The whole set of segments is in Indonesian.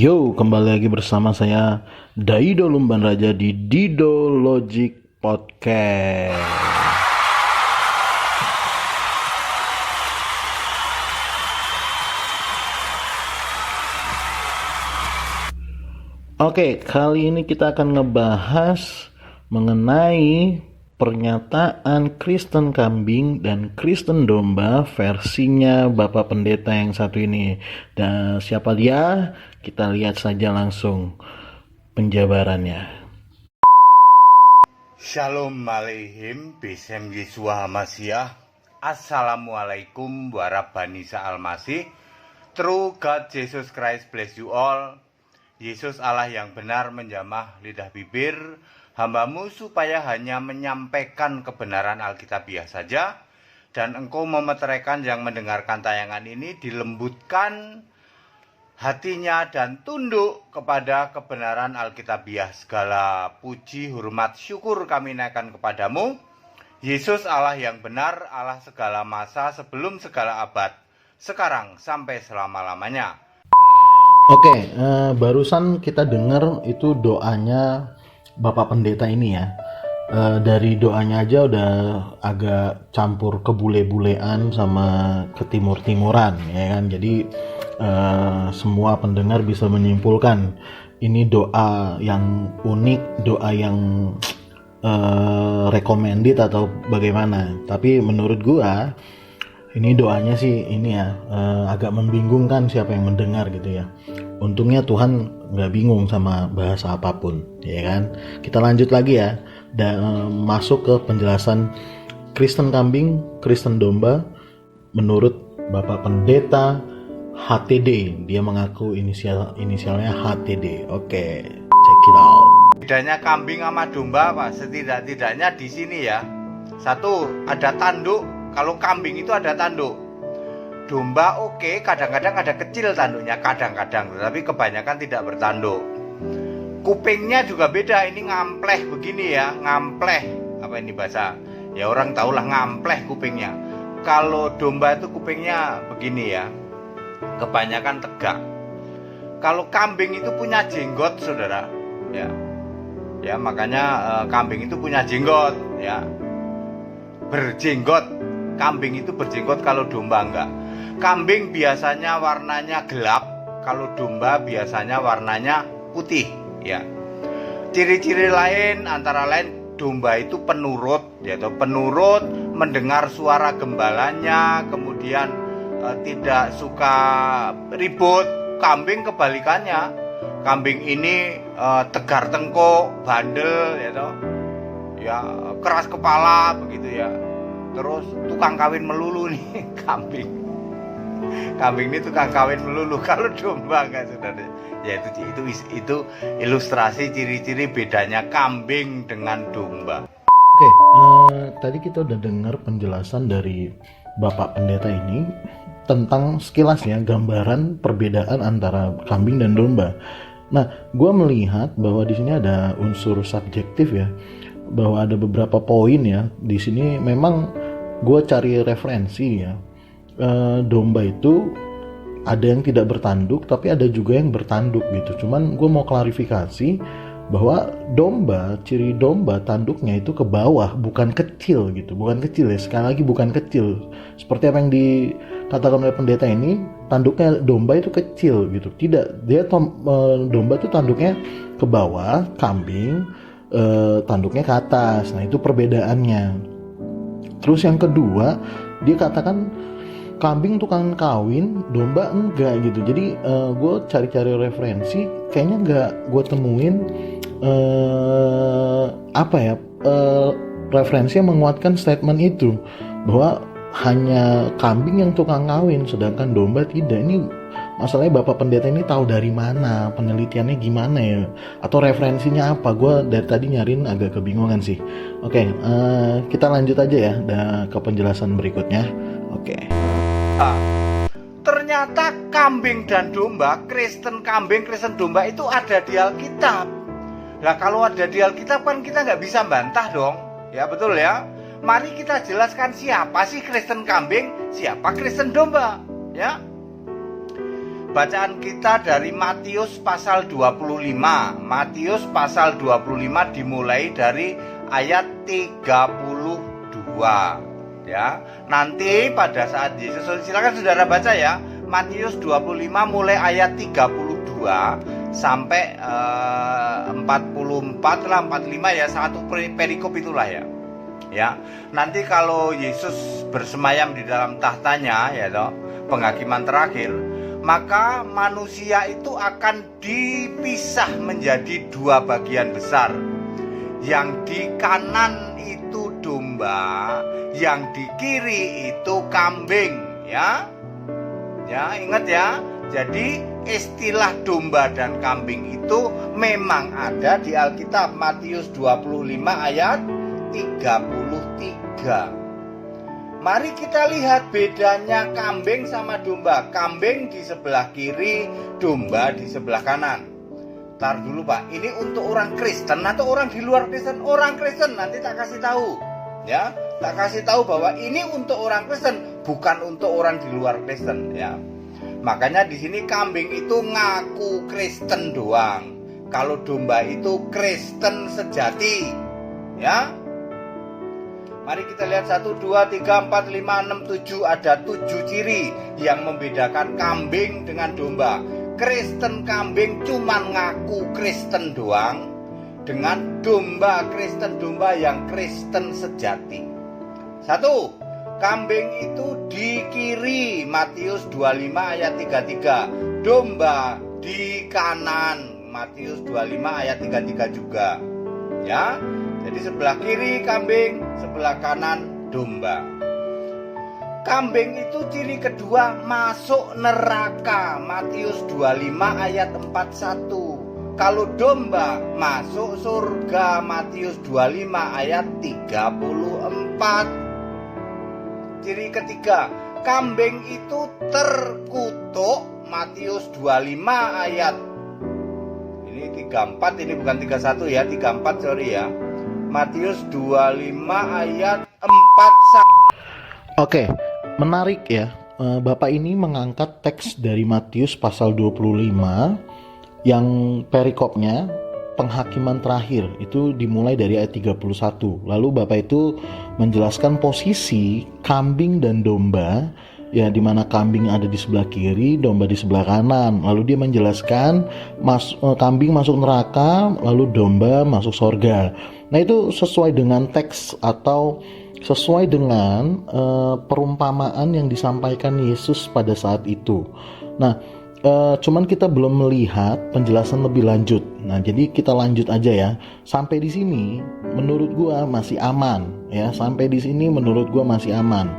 Yo, kembali lagi bersama saya Daido Lumban Raja di Dido Logic Podcast. Oke, kali ini kita akan ngebahas mengenai pernyataan Kristen kambing dan Kristen domba versinya Bapak Pendeta yang satu ini. Dan siapa dia? Kita lihat saja langsung penjabarannya. Shalom Aleihim, Besem Yesua Hamasiah. Assalamualaikum warahmatullahi wabarakatuh. True God Jesus Christ bless you all. Yesus Allah yang benar menjamah lidah bibir hambamu supaya hanya menyampaikan kebenaran Alkitabiah saja, dan engkau memeteraikan yang mendengarkan tayangan ini dilembutkan hatinya dan tunduk kepada kebenaran Alkitabiah. Segala puji, hormat, syukur kami naikkan kepadamu, Yesus Allah yang benar, Allah segala masa, sebelum segala abad, sekarang sampai selama-lamanya. Oke, barusan kita dengar itu doanya Bapak Pendeta ini ya. Dari doanya aja udah agak campur kebule-bulean sama ketimur-timuran ya kan. Jadi semua pendengar bisa menyimpulkan ini doa yang unik, doa yang recommended atau bagaimana. Tapi menurut gua ini doanya sih ini ya agak membingungkan siapa yang mendengar gitu ya. Untungnya Tuhan nggak bingung sama bahasa apapun, ya kan? Kita lanjut lagi ya, dan masuk ke penjelasan Kristen kambing, Kristen domba menurut Bapak Pendeta HTD. Dia mengaku inisialnya HTD. Oke, check it out. Bedanya kambing sama domba apa? Setidak-tidaknya di sini ya. Satu, ada tanduk. Kalau kambing itu ada tanduk. Domba oke, kadang-kadang ada kecil tanduknya, kadang-kadang, tapi kebanyakan tidak bertanduk. Kupingnya juga beda, ini ngampleh begini ya, ngampleh. Apa ini bahasa? Ya orang tahulah ngampleh kupingnya. Kalau domba itu kupingnya begini ya, kebanyakan tegak. Kalau kambing itu punya jenggot, saudara. Ya makanya kambing itu punya jenggot, ya. Berjenggot. Kambing itu berjenggot, kalau domba enggak. Kambing biasanya warnanya gelap, kalau domba biasanya warnanya putih, ya. Ciri-ciri lain antara lain domba itu penurut, yaitu penurut, mendengar suara gembalanya, kemudian tidak suka ribut. Kambing kebalikannya. Kambing ini tegar tengkuk, bandel, ya, keras kepala begitu ya. Terus tukang kawin melulu nih kambing. Kambing ini tukang kawin melulu, kalau domba enggak, saudara. Ya itu ilustrasi ciri-ciri bedanya kambing dengan domba. Oke, tadi kita udah dengar penjelasan dari Bapak Pendeta ini tentang sekilas ya gambaran perbedaan antara kambing dan domba. Nah, gue melihat bahwa di sini ada unsur subjektif ya, bahwa ada beberapa poin ya. Di sini memang gue cari referensi ya. Domba itu ada yang tidak bertanduk, tapi ada juga yang bertanduk gitu. Cuman gue mau klarifikasi bahwa domba, ciri domba tanduknya itu ke bawah, bukan kecil gitu, bukan kecil ya. Sekali lagi bukan kecil. Seperti apa yang dikatakan oleh pendeta ini, tanduknya domba itu kecil gitu. Tidak, dia domba itu tanduknya ke bawah, kambing tanduknya ke atas. Nah itu perbedaannya. Terus yang kedua, dia katakan kambing tukang kawin, domba enggak gitu. Jadi gue cari-cari referensi, kayaknya enggak gue temuin referensi yang menguatkan statement itu, bahwa hanya kambing yang tukang kawin sedangkan domba tidak. Ini masalahnya Bapak Pendeta ini tahu dari mana, penelitiannya gimana ya, atau referensinya apa? Gue dari tadi nyariin agak kebingungan sih. Oke, kita lanjut aja ya ke penjelasan berikutnya. Oke. Ternyata kambing dan domba, Kristen kambing, Kristen domba itu ada di Alkitab. Lah kalau ada di Alkitab kan kita nggak bisa bantah dong, ya betul ya. Mari kita jelaskan siapa sih Kristen kambing, siapa Kristen domba, ya. Bacaan kita dari Matius pasal 25. Matius pasal 25 dimulai dari ayat 32. Ya, nanti pada saat Yesus, silakan saudara baca ya. Matius 25 mulai ayat 32 sampai 44 lah, 45 ya, satu perikop itulah ya. Ya, nanti kalau Yesus bersemayam di dalam tahtanya ya toh, penghakiman terakhir, maka manusia itu akan dipisah menjadi dua bagian besar. Yang di kanan itu domba, yang di kiri itu kambing, ya. Ya, ingat ya. Jadi istilah domba dan kambing itu memang ada di Alkitab, Matius 25 ayat 33. Mari kita lihat bedanya kambing sama domba. Kambing di sebelah kiri, domba di sebelah kanan. Tar dulu Pak, ini untuk orang Kristen atau orang di luar Kristen? Orang Kristen, nanti tak kasih tahu. Ya, tak kasih tahu bahwa ini untuk orang Kristen, bukan untuk orang di luar Kristen ya. Makanya di sini kambing itu ngaku Kristen doang. Kalau domba itu Kristen sejati. Ya. Mari kita lihat 1, 2, 3, 4, 5, 6, 7. Ada 7 ciri yang membedakan kambing dengan domba. Kristen kambing cuman ngaku Kristen doang, dengan domba Kristen domba yang Kristen sejati. 1. Kambing itu di kiri, Matius 25 ayat 33. Domba di kanan, Matius 25 ayat 33 juga. Ya. Jadi sebelah kiri kambing, sebelah kanan domba. Kambing itu ciri kedua masuk neraka, Matius 25 ayat 41. Kalau domba masuk surga, Matius 25 ayat 34. Ciri ketiga, kambing itu terkutuk, Matius 25 ayat. Ini 34, ini bukan 31 ya, 34 sorry ya. Matius 25 ayat 41. Oke, menarik ya. Bapak ini mengangkat teks dari Matius pasal 25 yang perikopnya penghakiman terakhir itu dimulai dari ayat 31. Lalu Bapak itu menjelaskan posisi kambing dan domba, ya, di mana kambing ada di sebelah kiri, domba di sebelah kanan. Lalu dia menjelaskan kambing masuk neraka, lalu domba masuk sorga. Nah, itu sesuai dengan teks atau sesuai dengan perumpamaan yang disampaikan Yesus pada saat itu. Nah, cuman kita belum melihat penjelasan lebih lanjut. Nah, jadi kita lanjut aja ya. Sampai di sini menurut gua masih aman ya. Sampai di sini menurut gua masih aman.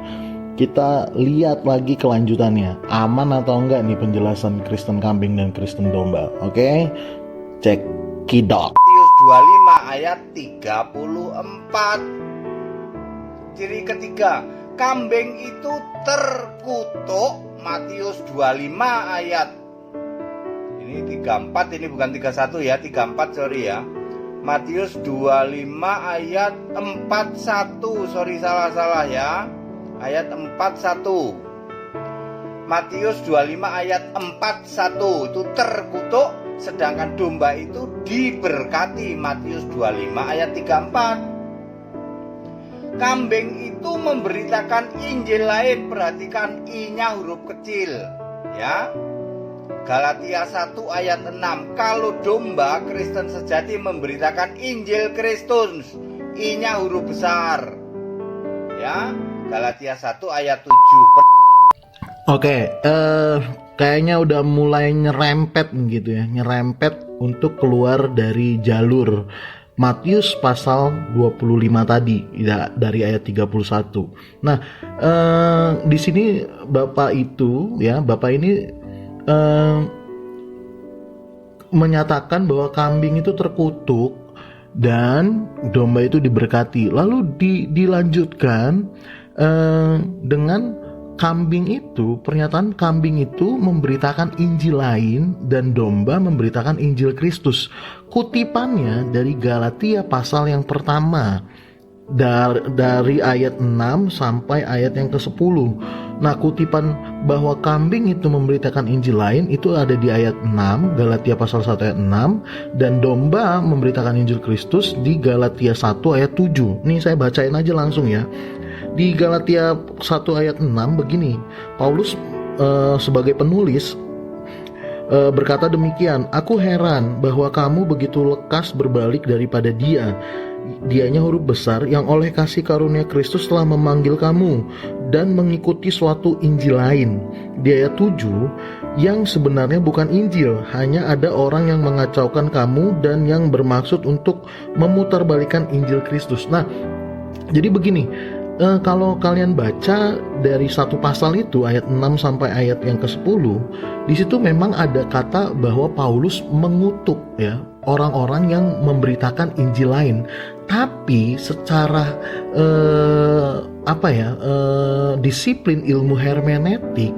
Kita lihat lagi kelanjutannya. Aman atau enggak nih penjelasan Kristen kambing dan Kristen domba. Oke? Cek kidok. Matius 25 ayat 34. Ciri ketiga, kambing itu terkutuk, Matius 25 ayat. Ini 34, ini bukan 31 ya, 34 sorry ya. Matius 25 ayat 41, sorry salah ya. Ayat 41. Matius 25 ayat 41 itu terkutuk, sedangkan domba itu diberkati, Matius 25 ayat 34. Kambing itu memberitakan Injil lain, perhatikan I-nya huruf kecil ya. Galatia 1 ayat 6. Kalau domba Kristen sejati memberitakan Injil Kristus, I-nya huruf besar ya. Galatia 1 ayat 7. Oke, kayaknya udah mulai nyerempet gitu ya, nyerempet untuk keluar dari jalur Matius pasal 25 tadi ya, dari ayat 31. Nah, di sini Bapak ini menyatakan bahwa kambing itu terkutuk dan domba itu diberkati. Lalu dilanjutkan dengan kambing itu, pernyataan kambing itu memberitakan Injil lain dan domba memberitakan Injil Kristus. Kutipannya dari Galatia pasal yang pertama. dari ayat 6 sampai ayat yang ke-10. Nah, kutipan bahwa kambing itu memberitakan Injil lain itu ada di ayat 6, Galatia pasal 1 ayat 6, dan domba memberitakan Injil Kristus di Galatia 1 ayat 7. Nih saya bacain aja langsung ya. Di Galatia 1 ayat 6 begini, Paulus sebagai penulis berkata demikian, "Aku heran bahwa kamu begitu lekas berbalik daripada Dianya huruf besar yang oleh kasih karunia Kristus telah memanggil kamu dan mengikuti suatu Injil lain." Di ayat 7, yang sebenarnya bukan Injil, hanya ada orang yang mengacaukan kamu dan yang bermaksud untuk memutarbalikkan Injil Kristus. Nah, jadi begini, kalau kalian baca dari satu pasal itu ayat 6 sampai ayat yang ke-10, di situ memang ada kata bahwa Paulus mengutuk ya orang-orang yang memberitakan Injil lain. Tapi secara disiplin ilmu hermeneutik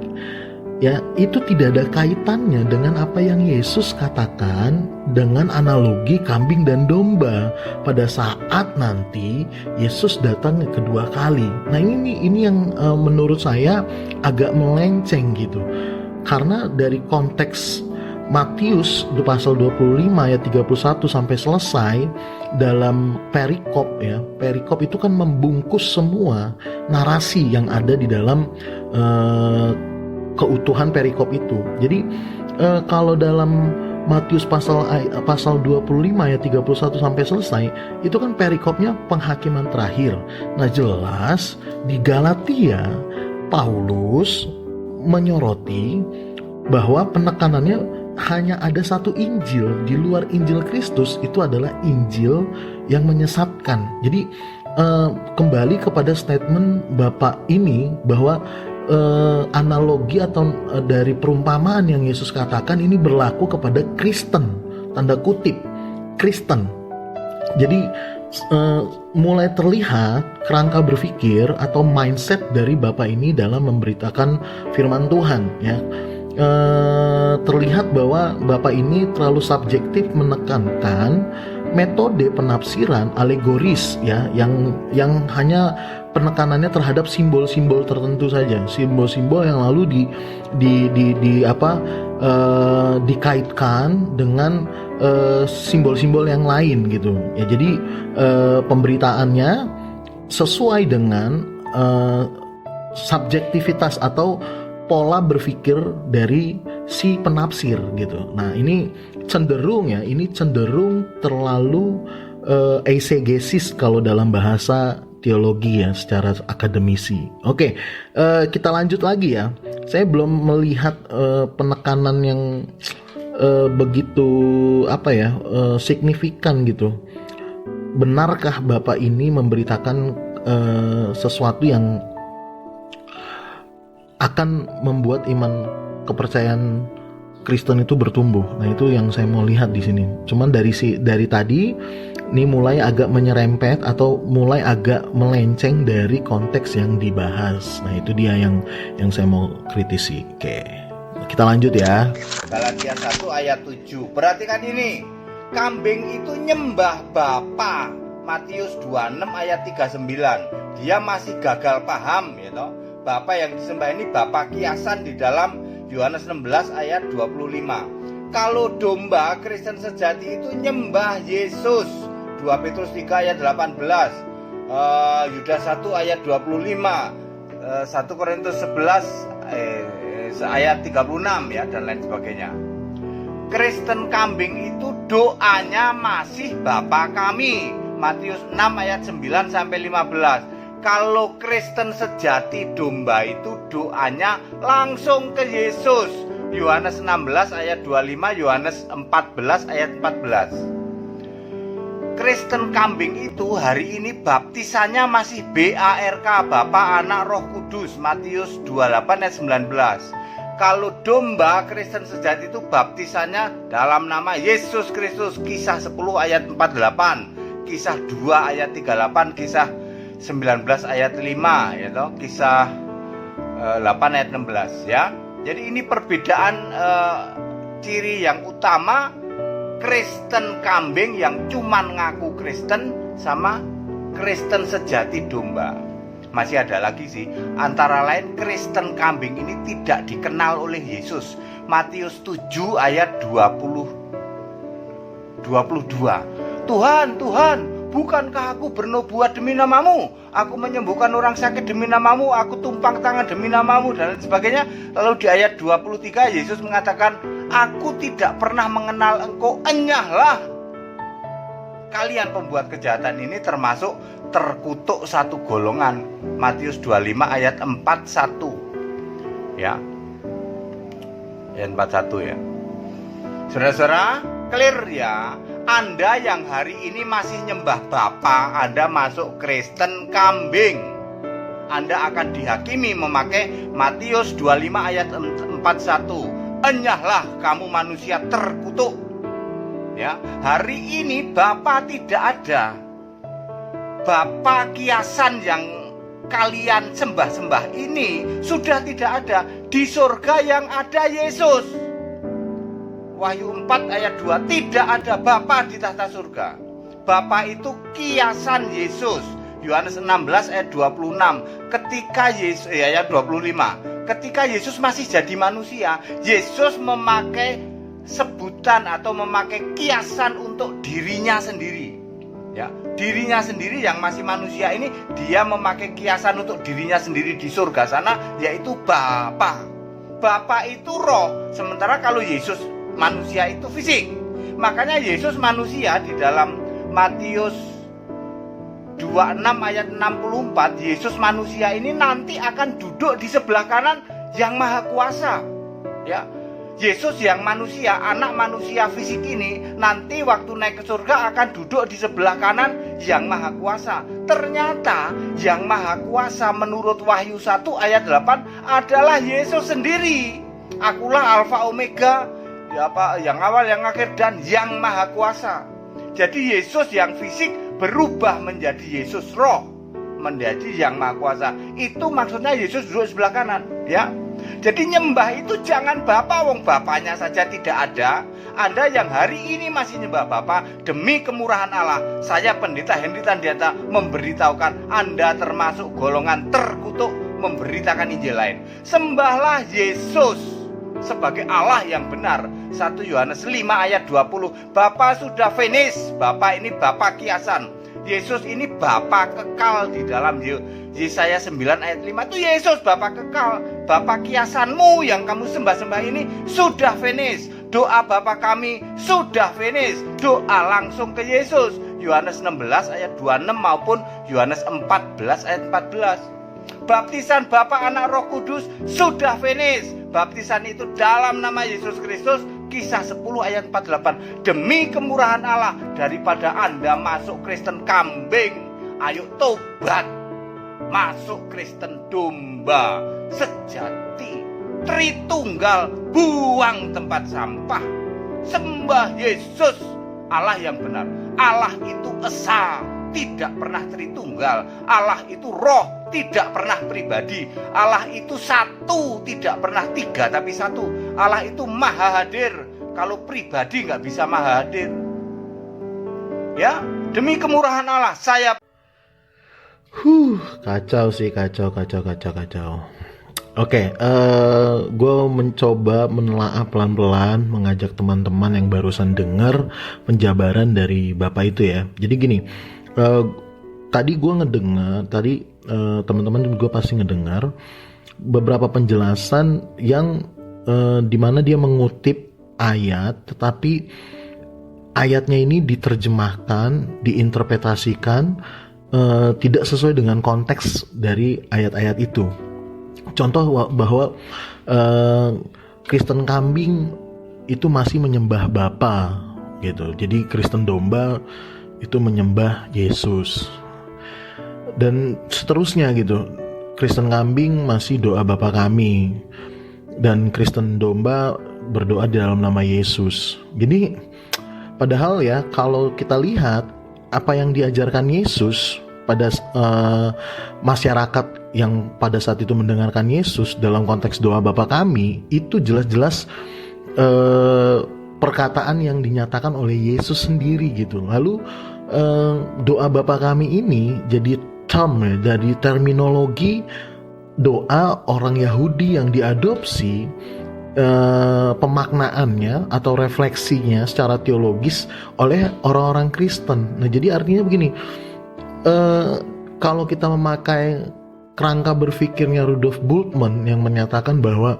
ya, itu tidak ada kaitannya dengan apa yang Yesus katakan dengan analogi kambing dan domba pada saat nanti Yesus datang kedua kali. Nah, ini yang menurut saya agak melenceng gitu. Karena dari konteks Matius di pasal 25 ayat 31 sampai selesai dalam perikop ya. Perikop itu kan membungkus semua narasi yang ada di dalam keutuhan perikop itu. Jadi kalau dalam Matius pasal 25 ayat 31 sampai selesai, itu kan perikopnya penghakiman terakhir. Nah, jelas di Galatia Paulus menyoroti bahwa penekanannya hanya ada satu Injil di luar Injil Kristus, itu adalah Injil yang menyesatkan. Jadi kembali kepada statement Bapak ini bahwa analogi atau dari perumpamaan yang Yesus katakan ini berlaku kepada Kristen, tanda kutip Kristen. Jadi mulai terlihat kerangka berpikir atau mindset dari Bapak ini dalam memberitakan firman Tuhan ya. Terlihat bahwa Bapak ini terlalu subjektif menekankan metode penafsiran alegoris ya, yang hanya penekanannya terhadap simbol-simbol tertentu saja, simbol-simbol yang lalu dikaitkan dengan simbol-simbol yang lain gitu ya. Jadi pemberitaannya sesuai dengan subjektivitas atau pola berpikir dari si penafsir gitu. Nah, ini cenderung terlalu eisegesis kalau dalam bahasa teologi ya, secara akademisi. Oke, kita lanjut lagi ya. Saya belum melihat penekanan yang begitu signifikan gitu. Benarkah Bapak ini memberitakan sesuatu yang akan membuat iman kepercayaan Kristen itu bertumbuh? Nah, itu yang saya mau lihat di sini. Cuman dari tadi ini mulai agak menyerempet atau mulai agak melenceng dari konteks yang dibahas. Nah, itu dia yang saya mau kritisi. Oke, kita lanjut ya. Galatia 1 ayat 7. Perhatikan ini. Kambing itu nyembah Bapa. Matius 26 ayat 39. Dia masih gagal paham ya toh. Bapa yang disembah ini Bapa kiasan di dalam Yohanes 16 ayat 25. Kalau domba Kristen sejati itu nyembah Yesus. 2 Petrus 3 ayat 18, Yudas 1 ayat 25, 1 Korintus 11 ayat 36 ya, dan lain sebagainya. Kristen kambing itu doanya masih Bapa kami. Matius 6 ayat 9 sampai 15. Kalau Kristen sejati domba itu doanya langsung ke Yesus. Yohanes 16 ayat 25, Yohanes 14 ayat 14. Kristen kambing itu hari ini baptisannya masih BARK, Bapa, Anak, Roh Kudus. Matius 28 ayat 19. Kalau domba Kristen sejati itu baptisannya dalam nama Yesus Kristus. Kisah 10 ayat 48, Kisah 2 ayat 38, Kisah 19 ayat 5 ya toh, Kisah 8 ayat 16 ya. Jadi ini perbedaan ciri yang utama Kristen kambing yang cuman ngaku Kristen sama Kristen sejati domba. Masih ada lagi sih, antara lain Kristen kambing ini tidak dikenal oleh Yesus. Matius 7 ayat 22. Tuhan, Tuhan, bukankah aku bernubuat demi namamu? Aku menyembuhkan orang sakit demi namamu, aku tumpang tangan demi namamu, dan lain sebagainya. Lalu di ayat 23 Yesus mengatakan, aku tidak pernah mengenal engkau, enyahlah. Kalian pembuat kejahatan ini termasuk terkutuk satu golongan. Matius 25 ayat 41. Ya. Ayat 41 ya. Saudara-saudara, clear ya. Anda yang hari ini masih nyembah Bapa, Anda masuk Kristen kambing. Anda akan dihakimi memakai Matius 25 ayat 41. Enyahlah kamu manusia terkutuk. Ya, hari ini Bapa tidak ada. Bapa kiasan yang kalian sembah-sembah ini sudah tidak ada. Di surga yang ada Yesus. Wahyu 4 ayat 2, tidak ada Bapa di tahta surga. Bapa itu kiasan Yesus. Yohanes 16 ayat 26. Ketika Yesus ayat 25. Ketika Yesus masih jadi manusia, Yesus memakai sebutan atau memakai kiasan untuk dirinya sendiri. Ya, dirinya sendiri yang masih manusia ini, dia memakai kiasan untuk dirinya sendiri di surga sana, yaitu Bapa. Bapa itu roh, sementara kalau Yesus manusia itu fisik. Makanya Yesus manusia di dalam Matius 26 ayat 64, Yesus manusia ini nanti akan duduk di sebelah kanan yang maha kuasa. Ya, Yesus yang manusia, anak manusia fisik ini, nanti waktu naik ke surga akan duduk di sebelah kanan yang maha kuasa. Ternyata yang maha kuasa menurut Wahyu 1 ayat 8 adalah Yesus sendiri. Akulah Alfa Omega, yang awal, yang akhir, dan yang maha kuasa. Jadi Yesus yang fisik berubah menjadi Yesus roh, menjadi yang maha kuasa. Itu maksudnya Yesus duduk sebelah kanan, ya. Jadi nyembah itu jangan Bapa, wong Bapaknya saja tidak ada. Anda yang hari ini masih nyembah Bapa, demi kemurahan Allah, saya Pendeta Henry Tandiata memberitahukan Anda termasuk golongan terkutuk memberitakan Injil lain. Sembahlah Yesus sebagai Allah yang benar. 1 Yohanes 5 ayat 20. Bapa sudah finish. Bapa ini Bapa kiasan. Yesus ini Bapa kekal di dalam Yesaya 9 ayat 5. Itu Yesus Bapa kekal. Bapa kiasanmu yang kamu sembah-sembah ini sudah finish. Doa Bapa kami sudah finish. Doa langsung ke Yesus. Yohanes 16 ayat 26 maupun Yohanes 14 ayat 14. Baptisan Bapa, Anak, Roh Kudus sudah finish. Baptisan itu dalam nama Yesus Kristus. Kisah 10 ayat 48. Demi kemurahan Allah, daripada Anda masuk Kristen kambing, ayo tobat, masuk Kristen domba sejati, Tritunggal, buang tempat sampah, sembah Yesus, Allah yang benar. Allah itu esa, tidak pernah Tritunggal. Allah itu roh, tidak pernah pribadi. Allah itu satu, tidak pernah tiga tapi satu. Allah itu maha hadir. Kalau pribadi nggak bisa maha hadir. Ya, demi kemurahan Allah saya. Kacau sih, kacau. Oke, gue mencoba menelaah pelan-pelan, mengajak teman-teman yang barusan dengar penjabaran dari Bapak itu ya. Jadi gini, tadi gue ngedengar, teman-teman gue pasti ngedengar beberapa penjelasan yang dimana dia mengutip ayat, tetapi ayatnya ini diterjemahkan, diinterpretasikan tidak sesuai dengan konteks dari ayat-ayat itu. Contoh bahwa Kristen kambing itu masih menyembah Bapa gitu. Jadi Kristen domba itu menyembah Yesus. Dan seterusnya gitu. Kristen kambing masih doa Bapa kami. Dan Kristen domba berdoa di dalam nama Yesus. Jadi padahal ya kalau kita lihat apa yang diajarkan Yesus pada masyarakat yang pada saat itu mendengarkan Yesus dalam konteks doa Bapa kami, itu jelas-jelas perkataan yang dinyatakan oleh Yesus sendiri gitu. Lalu doa Bapa Kami ini jadi jadi terminologi doa orang Yahudi yang diadopsi, pemaknaannya atau refleksinya secara teologis oleh orang-orang Kristen. Nah, jadi artinya begini, kalau kita memakai kerangka berpikirnya Rudolf Bultmann yang menyatakan bahwa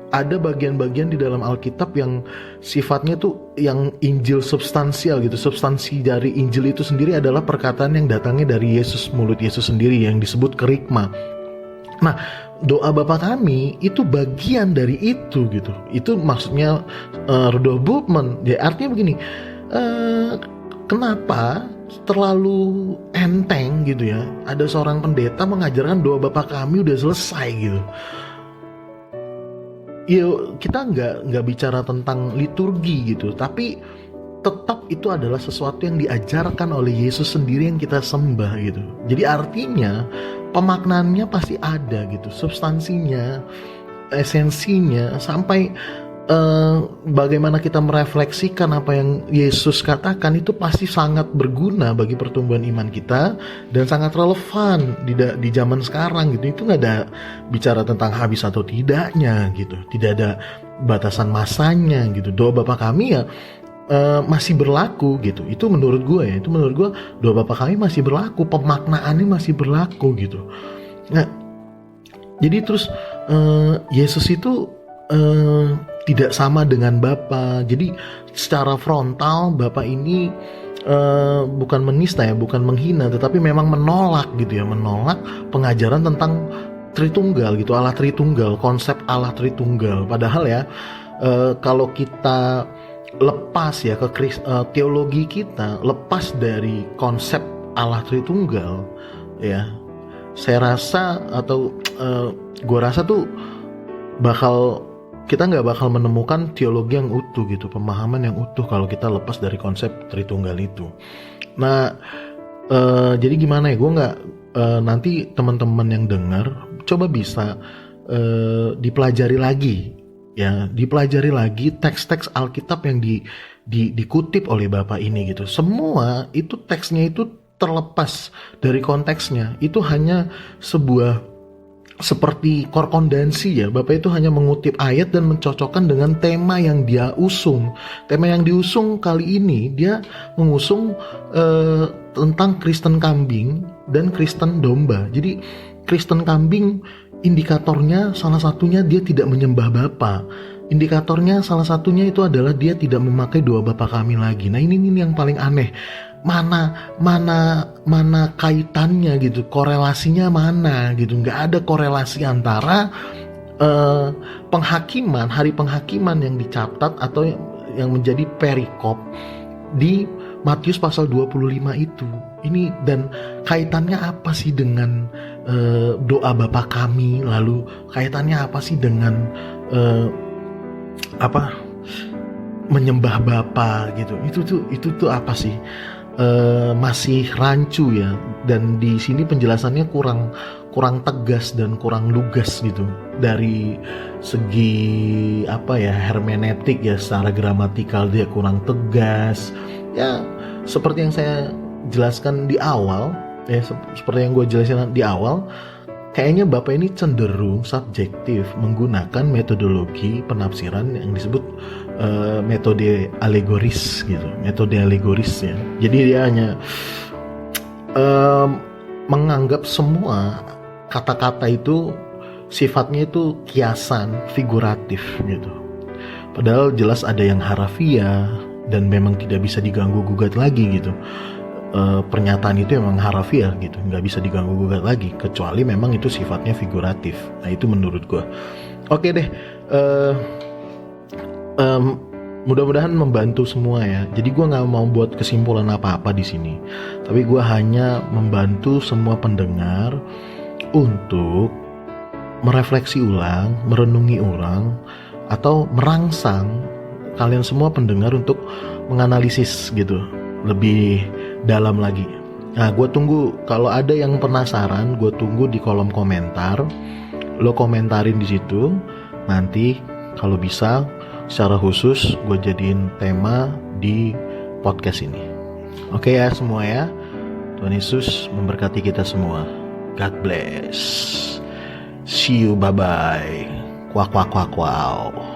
ada bagian-bagian di dalam Alkitab yang sifatnya tuh yang Injil substansial gitu. Substansi dari Injil itu sendiri adalah perkataan yang datangnya dari Yesus, mulut Yesus sendiri, yang disebut kerikma. Nah, doa Bapa Kami itu bagian dari itu gitu. Itu maksudnya Rudolf Bultmann. Ya, artinya begini, kenapa terlalu enteng gitu ya, ada seorang pendeta mengajarkan doa Bapa Kami udah selesai gitu. Ya, kita nggak bicara tentang liturgi gitu, tapi tetap itu adalah sesuatu yang diajarkan oleh Yesus sendiri yang kita sembah gitu. Jadi artinya pemaknaannya pasti ada gitu, substansinya, esensinya, sampai bagaimana kita merefleksikan apa yang Yesus katakan itu pasti sangat berguna bagi pertumbuhan iman kita dan sangat relevan di zaman sekarang gitu. Itu nggak ada bicara tentang habis atau tidaknya gitu, tidak ada batasan masanya gitu. Doa Bapa Kami ya masih berlaku gitu. Itu menurut gue ya, itu menurut gue doa Bapa Kami masih berlaku, pemaknaannya masih berlaku gitu. Nah, jadi terus Yesus itu tidak sama dengan Bapa. Jadi secara frontal Bapa ini bukan menista ya, bukan menghina, tetapi memang menolak gitu ya, menolak pengajaran tentang Tritunggal gitu, Allah Tritunggal, konsep Allah Tritunggal. Padahal ya kalau kita lepas ya ke teologi kita, lepas dari konsep Allah Tritunggal ya, saya rasa atau gue rasa tuh kita nggak bakal menemukan teologi yang utuh gitu, pemahaman yang utuh kalau kita lepas dari konsep Tritunggal itu. Nah, jadi gimana ya, gue nggak nanti teman-teman yang dengar coba bisa dipelajari lagi ya, dipelajari lagi teks-teks Alkitab yang dikutip oleh Bapak ini gitu. Semua itu teksnya itu terlepas dari konteksnya, itu hanya sebuah seperti korrespondensi ya. Bapak itu hanya mengutip ayat dan mencocokkan dengan tema yang dia usung. Tema yang diusung kali ini dia mengusung tentang Kristen kambing dan Kristen domba. Jadi Kristen kambing indikatornya salah satunya dia tidak menyembah Bapa. Indikatornya salah satunya itu adalah dia tidak memakai doa Bapa Kami lagi. Nah, ini yang paling aneh. Mana kaitannya gitu, korelasinya mana gitu. Nggak ada korelasi antara penghakiman, hari penghakiman yang dicatat atau yang menjadi perikop di Matius pasal 25 itu. Ini dan kaitannya apa sih dengan doa Bapa Kami, lalu kaitannya apa sih dengan menyembah Bapa gitu. Itu tuh apa sih? Masih rancu ya, dan di sini penjelasannya kurang tegas dan kurang lugas gitu dari segi hermeneutik ya, secara gramatikal dia kurang tegas ya, seperti yang saya jelaskan di awal ya, seperti yang gue jelasin di awal. Kayaknya Bapak ini cenderung subjektif menggunakan metodologi penafsiran yang disebut metode alegoris gitu, metode alegoris ya. Jadi dia hanya menganggap semua kata-kata itu sifatnya itu kiasan, figuratif gitu. Padahal jelas ada yang harafiah dan memang tidak bisa diganggu gugat lagi gitu. Pernyataan itu memang harafiah gitu, nggak bisa diganggu gugat lagi, kecuali memang itu sifatnya figuratif. Nah, itu menurut gue. Oke deh, mudah-mudahan membantu semua ya. Jadi gue nggak mau buat kesimpulan apa-apa di sini, tapi gue hanya membantu semua pendengar untuk merefleksi ulang, merenungi ulang, atau merangsang kalian semua pendengar untuk menganalisis gitu lebih dalam lagi. Nah, gue tunggu kalau ada yang penasaran, gue tunggu di kolom komentar. Lo komentarin di situ. Nanti kalau bisa secara khusus gue jadiin tema di podcast ini. Oke ya semua ya. Tuhan Yesus memberkati kita semua. God bless. See you, bye-bye. Kwak, kwak, kwak, wow.